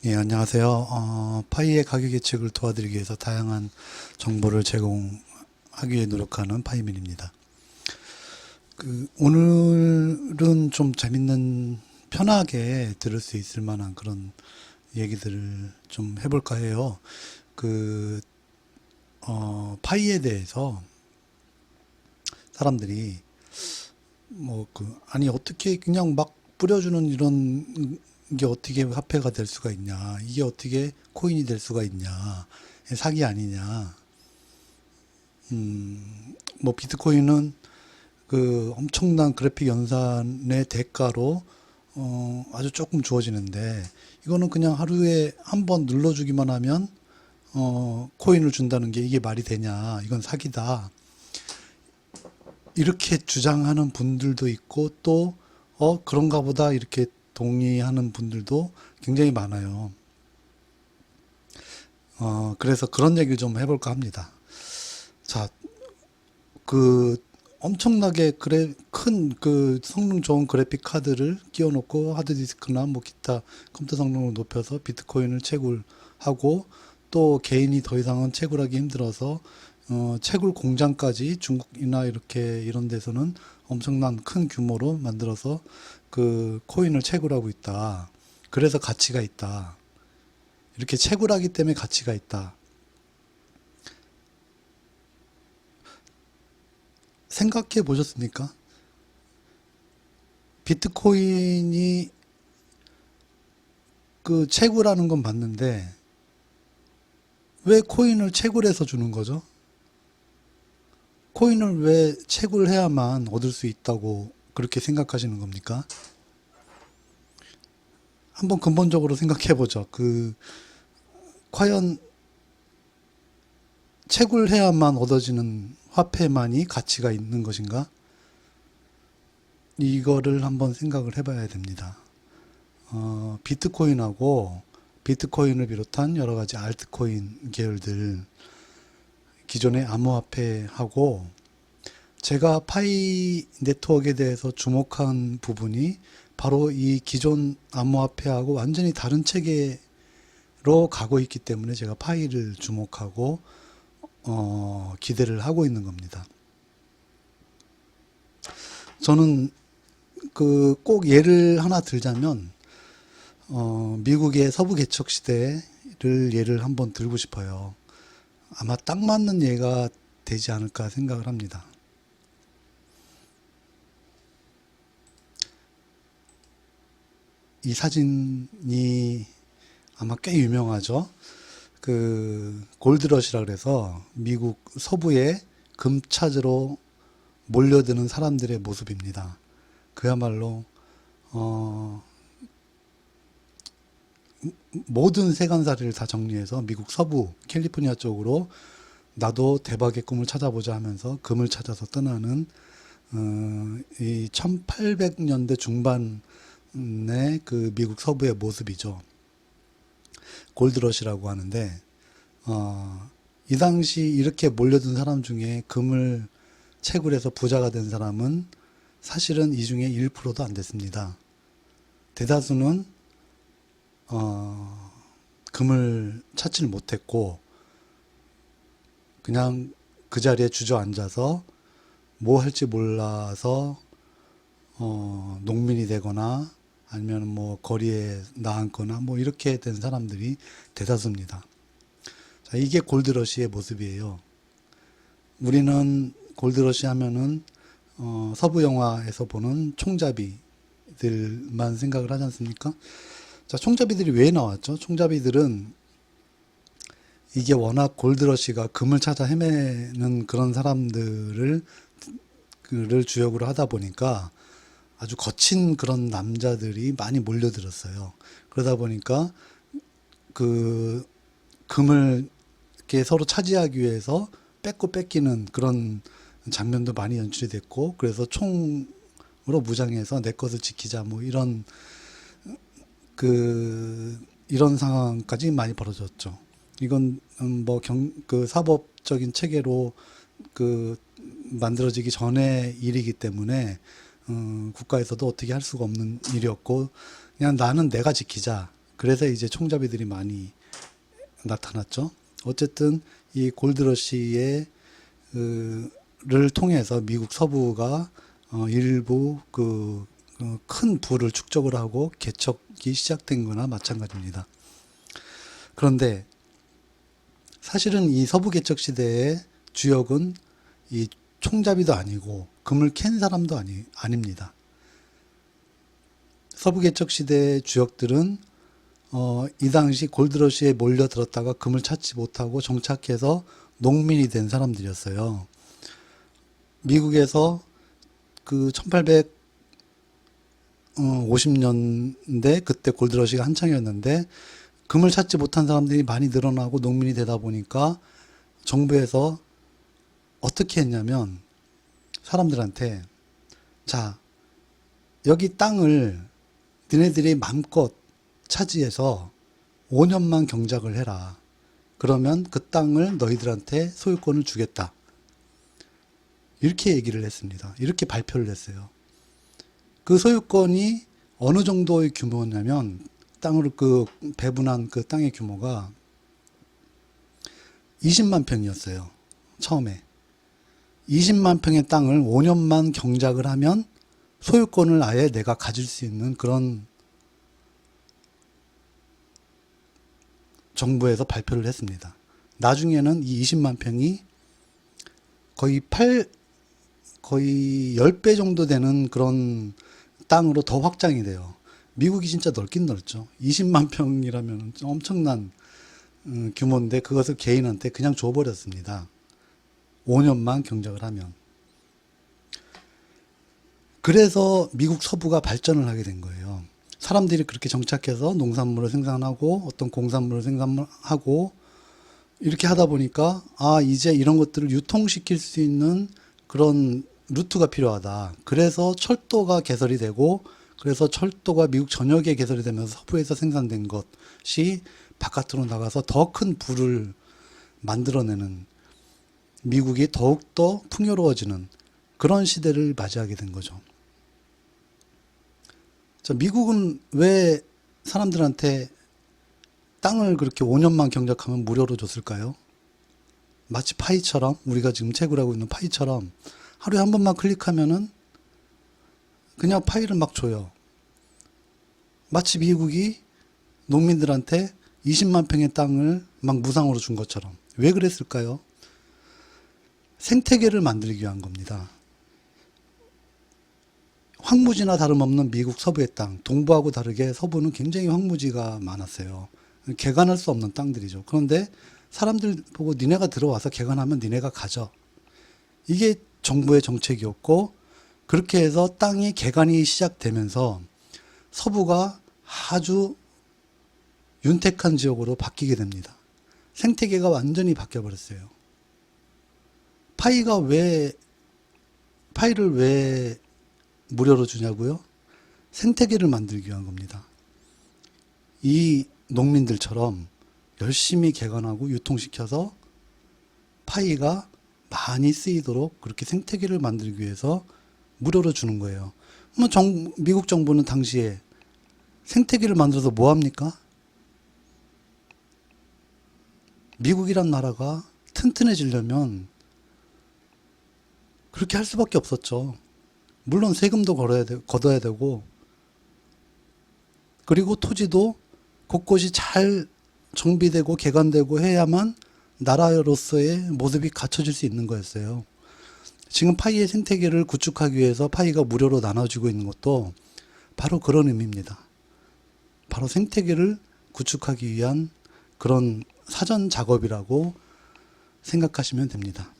예, 안녕하세요. 파이의 가격 예측을 도와드리기 위해서 다양한 정보를 제공하기 위해 노력하는 파이민입니다. 오늘은 좀 재밌는, 편하게 들을 수 있을 만한 그런 얘기들을 좀 해볼까 해요. 그, 파이에 대해서 사람들이 아니, 어떻게 그냥 막 뿌려주는 이런 게 어떻게 화폐가 될 수가 있냐. 이게 어떻게 코인이 될 수가 있냐. 사기 아니냐. 비트코인은 그 엄청난 그래픽 연산의 대가로 아주 조금 주어지는데 이거는 그냥 하루에 한 번 눌러주기만 하면 코인을 준다는 게 이게 말이 되냐. 이건 사기다. 이렇게 주장하는 분들도 있고 또 그런가 보다 이렇게 동의하는 분들도 굉장히 많아요. 그래서 그런 얘기를 좀 해볼까 합니다. 자, 그 엄청나게 큰 그 성능 좋은 그래픽 카드를 끼워 놓고 하드디스크나 뭐 기타 컴퓨터 성능을 높여서 비트코인을 채굴하고 또 개인이 더 이상은 채굴하기 힘들어서 채굴 공장까지 중국이나 이렇게 이런 데서는 엄청난 큰 규모로 만들어서 그 코인을 채굴하고 있다. 그래서 가치가 있다. 이렇게 채굴하기 때문에 가치가 있다. 생각해 보셨습니까? 비트코인이 그 채굴하는 건 맞는데 왜 코인을 채굴해서 주는 거죠? 코인을 왜 채굴해야만 얻을 수 있다고 그렇게 생각하시는 겁니까? 한번 근본적으로 생각해 보죠. 과연 채굴해야만 얻어지는 화폐만이 가치가 있는 것인가? 이거를 한번 생각을 해봐야 됩니다. 비트코인하고 비트코인을 비롯한 여러 가지 알트코인 계열들, 기존의 암호화폐하고 제가 파이 네트워크에 대해서 주목한 부분이 바로 이 기존 암호화폐하고 완전히 다른 체계로 가고 있기 때문에 제가 파이를 주목하고 기대를 하고 있는 겁니다. 저는 꼭 예를 하나 들자면 미국의 서부 개척 시대를 예를 한번 들고 싶어요. 아마 딱 맞는 예가 되지 않을까 생각을 합니다. 이 사진이 아마 꽤 유명하죠. 골드러시라 그래서 미국 서부에 금 찾으러 몰려드는 사람들의 모습입니다. 그야말로 어, 모든 세간살이를 다 정리해서 미국 서부 캘리포니아 쪽으로 나도 대박의 꿈을 찾아보자 하면서 금을 찾아서 떠나는 이 1800년대 중반의 그 미국 서부의 모습이죠. 골드러시라고 하는데 이 당시 이렇게 몰려든 사람 중에 금을 채굴해서 부자가 된 사람은 사실은 이 중에 1%도 안 됐습니다. 대다수는 금을 찾지를 못했고 그냥 그 자리에 주저앉아서 뭐 할지 몰라서 농민이 되거나 아니면 뭐 거리에 나앉거나 뭐 이렇게 된 사람들이 대다수입니다. 자, 이게 골드러시의 모습이에요. 우리는 골드러시 하면은 서부 영화에서 보는 총잡이들만 생각을 하지 않습니까? 자, 총잡이들이 왜 나왔죠? 총잡이들은 이게 워낙 골드러시가 금을 찾아 헤매는 그런 사람들을 주역으로 하다 보니까 아주 거친 그런 남자들이 많이 몰려들었어요. 그러다 보니까 그 금을 이렇게 서로 차지하기 위해서 뺏고 뺏기는 그런 장면도 많이 연출이 됐고, 그래서 총으로 무장해서 내 것을 지키자 뭐 이런 상황까지 많이 벌어졌죠. 이건 사법적인 체계로 만들어지기 전의 일이기 때문에 국가에서도 어떻게 할 수가 없는 일이었고 그냥 나는 내가 지키자. 그래서 이제 총잡이들이 많이 나타났죠. 어쨌든 이 골드러시의 를 통해서 미국 서부가 일부 큰 부를 축적을 하고 개척이 시작된 거나 마찬가지입니다. 그런데 사실은 이 서부 개척 시대의 주역은 이 총잡이도 아니고 금을 캔 사람도 아닙니다. 서부 개척 시대의 주역들은 이 당시 골드러시에 몰려들었다가 금을 찾지 못하고 정착해서 농민이 된 사람들이었어요. 미국에서 그 1850년대 그때 골드러시가 한창이었는데 금을 찾지 못한 사람들이 많이 늘어나고 농민이 되다 보니까 정부에서 어떻게 했냐면 사람들한테 자, 여기 땅을 니네들이 마음껏 차지해서 5년만 경작을 해라. 그러면 그 땅을 너희들한테 소유권을 주겠다. 이렇게 얘기를 했습니다. 이렇게 발표를 했어요. 그 소유권이 어느 정도의 규모냐면 땅으로 배분한 그 땅의 규모가 20만 평이었어요. 처음에. 20만 평의 땅을 5년만 경작을 하면 소유권을 아예 내가 가질 수 있는 그런 정부에서 발표를 했습니다. 나중에는 이 20만 평이 거의 10배 정도 되는 그런 땅으로 더 확장이 돼요. 미국이 진짜 넓긴 넓죠. 20만 평이라면 엄청난 규모인데 그것을 개인한테 그냥 줘버렸습니다. 5년만 경작을 하면. 그래서 미국 서부가 발전을 하게 된 거예요. 사람들이 그렇게 정착해서 농산물을 생산하고 어떤 공산물을 생산하고 이렇게 하다 보니까 이제 이런 것들을 유통시킬 수 있는 그런 루트가 필요하다. 그래서 철도가 개설이 되고 그래서 철도가 미국 전역에 개설이 되면서 서부에서 생산된 것이 바깥으로 나가서 더 큰 부를 만들어내는 미국이 더욱더 풍요로워지는 그런 시대를 맞이하게 된 거죠. 자, 미국은 왜 사람들한테 땅을 그렇게 5년만 경작하면 무료로 줬을까요? 마치 파이처럼 우리가 지금 채굴하고 있는 파이처럼 하루에 한 번만 클릭하면은 그냥 파이를 막 줘요. 마치 미국이 농민들한테 20만 평의 땅을 막 무상으로 준 것처럼. 왜 그랬을까요? 생태계를 만들기 위한 겁니다. 황무지나 다름없는 미국 서부의 땅, 동부하고 다르게 서부는 굉장히 황무지가 많았어요. 개간할 수 없는 땅들이죠. 그런데 사람들 보고 니네가 들어와서 개간하면 니네가 가져. 이게 정부의 정책이었고 그렇게 해서 땅이 개간이 시작되면서 서부가 아주 윤택한 지역으로 바뀌게 됩니다. 생태계가 완전히 바뀌어버렸어요. 파이를 왜 무료로 주냐고요? 생태계를 만들기 위한 겁니다. 이 농민들처럼 열심히 개간하고 유통시켜서 파이가 많이 쓰이도록 그렇게 생태계를 만들기 위해서 무료로 주는 거예요. 미국 정부는 당시에 생태계를 만들어서 뭐 합니까? 미국이란 나라가 튼튼해지려면 그렇게 할 수밖에 없었죠. 물론 세금도 걷어야 되고, 그리고 토지도 곳곳이 잘 정비되고 개간되고 해야만 나라로서의 모습이 갖춰질 수 있는 거였어요. 지금 파이의 생태계를 구축하기 위해서 파이가 무료로 나눠지고 있는 것도 바로 그런 의미입니다. 바로 생태계를 구축하기 위한 그런 사전 작업이라고 생각하시면 됩니다.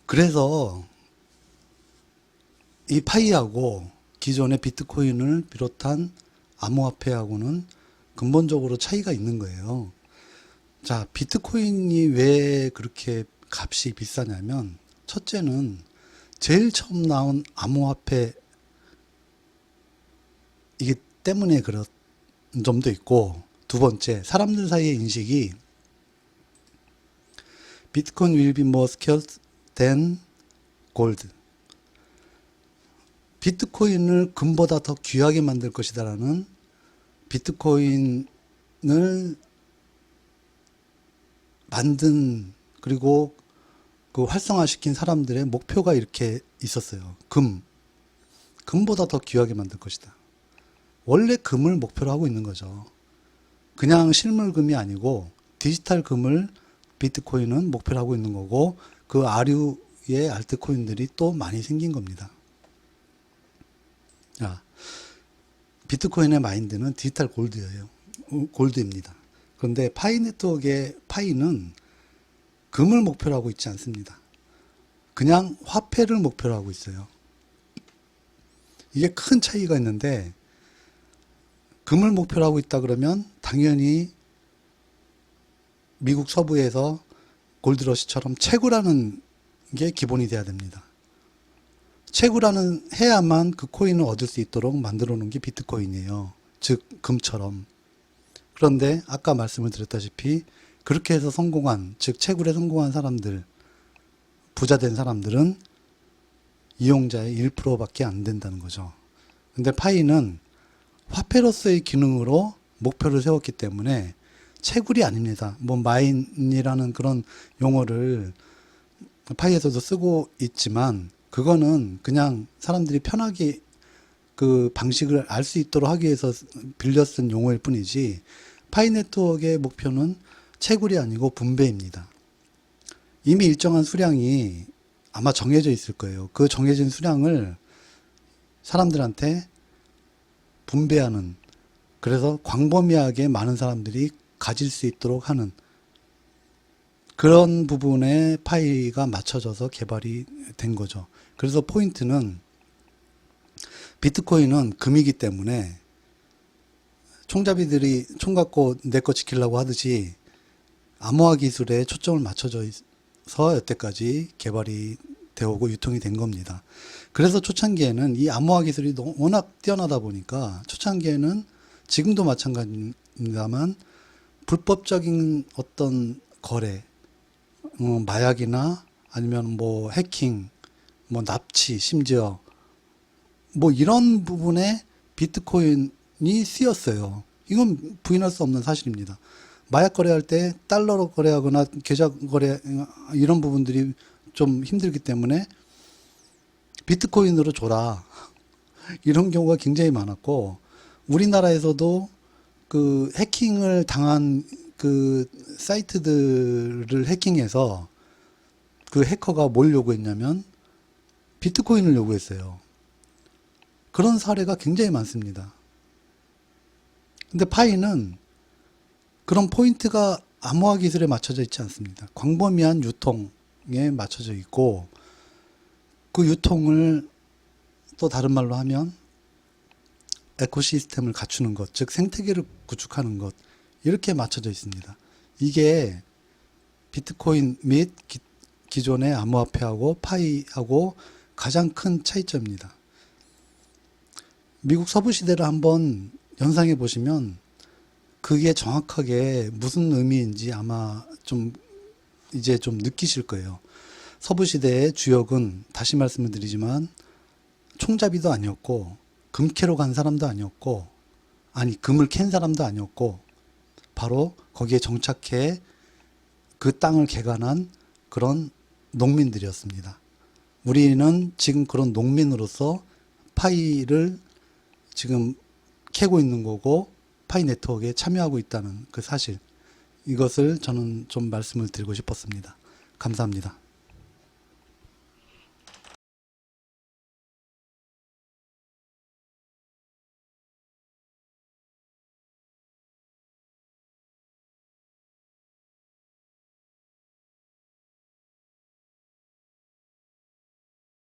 그래서 이 파이하고 기존의 비트코인을 비롯한 암호화폐하고는 근본적으로 차이가 있는 거예요. 자, 비트코인이 왜 그렇게 값이 비싸냐면, 첫째는 제일 처음 나온 암호화폐 이게 때문에 그런 점도 있고, 두 번째, 사람들 사이의 인식이 비트코인 will be more scarce than gold. 비트코인을 금보다 더 귀하게 만들 것이다라는 비트코인을 만든 그리고 그 활성화시킨 사람들의 목표가 이렇게 있었어요. 금보다 더 귀하게 만들 것이다. 원래 금을 목표로 하고 있는 거죠. 그냥 실물금이 아니고 디지털 금을 비트코인은 목표로 하고 있는 거고 그 아류의 알트코인들이 또 많이 생긴 겁니다. 자, 비트코인의 마인드는 디지털 골드예요. 골드입니다. 그런데 파이 네트워크의 파이는 금을 목표로 하고 있지 않습니다. 그냥 화폐를 목표로 하고 있어요. 이게 큰 차이가 있는데 금을 목표로 하고 있다 그러면 당연히 미국 서부에서 골드러시처럼 채굴하는 게 기본이 돼야 됩니다. 채굴하는 해야만 그 코인을 얻을 수 있도록 만들어 놓은 게 비트코인이에요. 즉 금처럼. 그런데 아까 말씀을 드렸다시피 그렇게 해서 성공한, 즉 채굴에 성공한 사람들, 부자 된 사람들은 이용자의 1%밖에 안 된다는 거죠. 근데 파이는 화폐로서의 기능으로 목표를 세웠기 때문에 채굴이 아닙니다. 뭐 마인이라는 그런 용어를 파이에서도 쓰고 있지만 그거는 그냥 사람들이 편하게 그 방식을 알 수 있도록 하기 위해서 빌려 쓴 용어일 뿐이지 파이 네트워크의 목표는 채굴이 아니고 분배입니다. 이미 일정한 수량이 아마 정해져 있을 거예요. 그 정해진 수량을 사람들한테 분배하는, 그래서 광범위하게 많은 사람들이 가질 수 있도록 하는 그런 부분에 파이가 맞춰져서 개발이 된 거죠. 그래서 포인트는 비트코인은 금이기 때문에 총잡이들이 총 갖고 내 거 지키려고 하듯이 암호화 기술에 초점을 맞춰져서 여태까지 개발이 되어오고 유통이 된 겁니다. 그래서 초창기에는 이 암호화 기술이 워낙 뛰어나다 보니까 초창기에는 지금도 마찬가지입니다만 불법적인 어떤 거래, 마약이나 아니면 뭐 해킹, 뭐 납치, 심지어 뭐 이런 부분에 비트코인이 쓰였어요. 이건 부인할 수 없는 사실입니다. 마약 거래할 때 달러로 거래하거나 계좌 거래 이런 부분들이 좀 힘들기 때문에 비트코인으로 줘라. 이런 경우가 굉장히 많았고 우리나라에서도 그 해킹을 당한 그 사이트들을 해킹해서 그 해커가 뭘 요구했냐면 비트코인을 요구했어요. 그런 사례가 굉장히 많습니다. 근데 파이는 그런 포인트가 암호화 기술에 맞춰져 있지 않습니다. 광범위한 유통에 맞춰져 있고 그 유통을 또 다른 말로 하면 에코시스템을 갖추는 것, 즉 생태계를 구축하는 것 이렇게 맞춰져 있습니다. 이게 비트코인 및 기존의 암호화폐하고 파이하고 가장 큰 차이점입니다. 미국 서부 시대를 한번 연상해 보시면 그게 정확하게 무슨 의미인지 아마 좀 이제 좀 느끼실 거예요. 서부 시대의 주역은 다시 말씀을 드리지만 총잡이도 아니었고 금캐로 간 사람도 아니었고 아니 금을 캔 사람도 아니었고 바로 거기에 정착해 그 땅을 개간한 그런 농민들이었습니다. 우리는 지금 그런 농민으로서 파이를 지금 캐고 있는 거고 파이 네트워크에 참여하고 있다는 그 사실, 이것을 저는 좀 말씀을 드리고 싶었습니다. 감사합니다.